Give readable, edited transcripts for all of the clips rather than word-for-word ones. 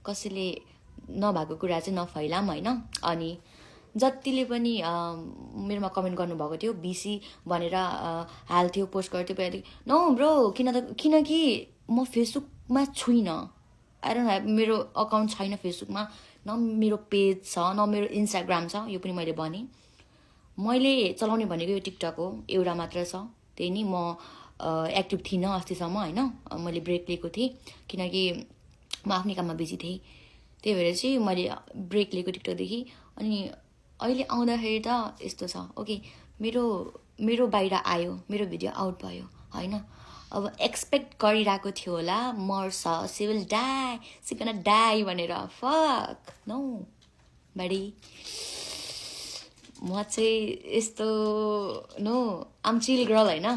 कसैले नभएको कुरा चाहिँ नफैलाम हैन। अनि जतिले पनि मेरोमा कमेन्ट गर्नुभएको थियो बिसी भनेर हाल्थ्यो पोस्ट गर्थ्यो पहिला नो ब्रो किनकि म फेसबुकमा छुइनँ। आई डोन्ट ह्याभ मेरो अकाउन्ट छैन फेसबुकमा, न मेरो पेज छ न मेरो इन्स्टाग्राम छ। यो पनि मैले भने मैले चलाउने भनेको यो टिकटक हो, एउटा मात्र छ। त्यही नि म एक्टिभ थिइनँ अस्तिसम्म हैन। मैले ब्रेक लिएको थिएँ किनकि म आफ्नै काममा बिजी थिएँ। त्यही भएर चाहिँ मैले ब्रेक लिएको टिकटकदेखि। अनि अहिले आउँदाखेरि त यस्तो छ ओके मेरो बाहिर आयो, मेरो भिडियो आउट भयो हैन। अब एक्सपेक्ट गरिरहेको थियो होला मर्छ सी विल डाई भनेर। फक नो बडी म चाहिँ यस्तो नो आम चिल गर्ल हैन।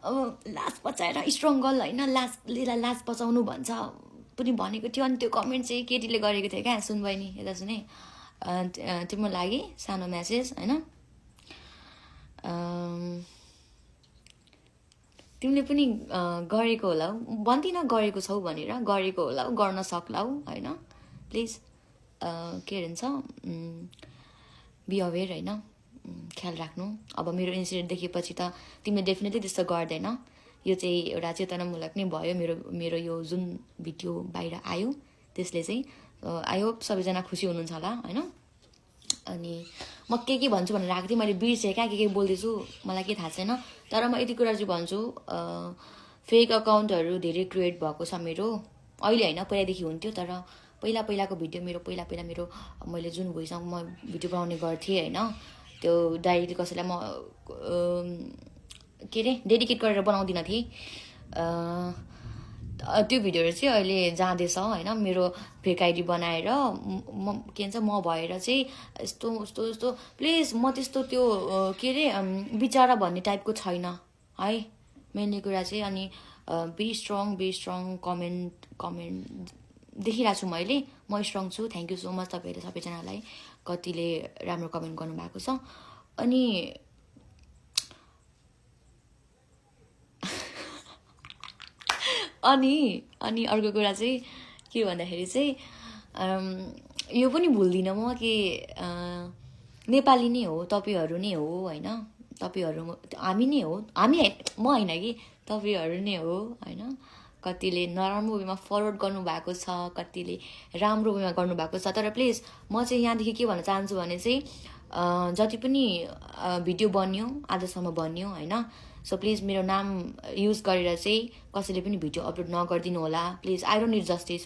अब लास बचाएर स्ट्रङ गर्ल हैन, लास बचाउनु भन्छ पनि भनेको थियो। अनि त्यो कमेन्ट चाहिँ केटीले गरेको थियो क्या, सुन बहिनी यता सुने। तिम्रो लागि सानो मेसेज हैन। तिमीले पनि गरेको होला, भन्दिनँ गरेको छौ भनेर, गरेको होला गर्न सक्लाउ हैन। प्लिज के भन्छ बी अवेर हैन, ख्याल राख्नु। अब मेरो इन्सिडेन्ट देखेपछि त तिमीले डेफिनेटली त्यस्तो गर्दैन। यो चाहिँ एउटा चेतनामूलक नै भयो। मेरो यो जुन भिडियो बाहिर आयो त्यसले चाहिँ आई होप सबैजना खुसी हुनुहुन्छ होला हैन। अनि म के भन्छु भनेर आएको थिएँ, मैले बिर्सेँ क्या के बोल्दैछु मलाई के थाहा छैन। तर म यति कुरा चाहिँ भन्छु, फेक अकाउन्टहरू धेरै क्रिएट भएको छ मेरो। अहिले होइन पहिलादेखि हुन्थ्यो, तर पहिलाको भिडियो मेरो मैले जुन भोइसमा म भिडियो बनाउने गर्थेँ होइन, त्यो डाइरेक्टली कसैलाई म के अरे डेडिकेट गरेर बनाउँदिनँ थिएँ। त्यो भिडियोहरू चाहिँ अहिले जाँदैछ होइन। मेरो फेक आइडी बनाएर के भन्छ म भएर चाहिँ यस्तो प्लिज म त्यस्तो त्यो के अरे विचारा भन्ने टाइपको छैन है मेनली कुरा चाहिँ। अनि बी स्ट्रङ कमेन्ट देखिरहेको छु मैले, म स्ट्रङ छु। थ्याङ्क यू सो मच तपाईँहरू सबैजनालाई, कतिले राम्रो कमेन्ट गर्नुभएको छ। अनि अनि अर्को कुरा चाहिँ के भन्दाखेरि चाहिँ यो पनि भुल्दिनँ म कि नेपाली नै हो, तपाईँहरू नै हो होइन। तपाईँहरू हामी नै हो, म होइन कि तपाईँहरू नै हो होइन। कतिले नराम्रो वेमा फरवर्ड गर्नुभएको छ, कतिले राम्रो वेमा गर्नुभएको छ। तर प्लिज म चाहिँ यहाँदेखि के भन्न चाहन्छु भने चाहिँ जति पनि भिडियो बन्यो आजसम्म बन्यो होइन, सो प्लिज मेरो नाम युज गरेर चाहिँ कसैले पनि भिडियो अपलोड नगरिदिनु होला please. I don't need justice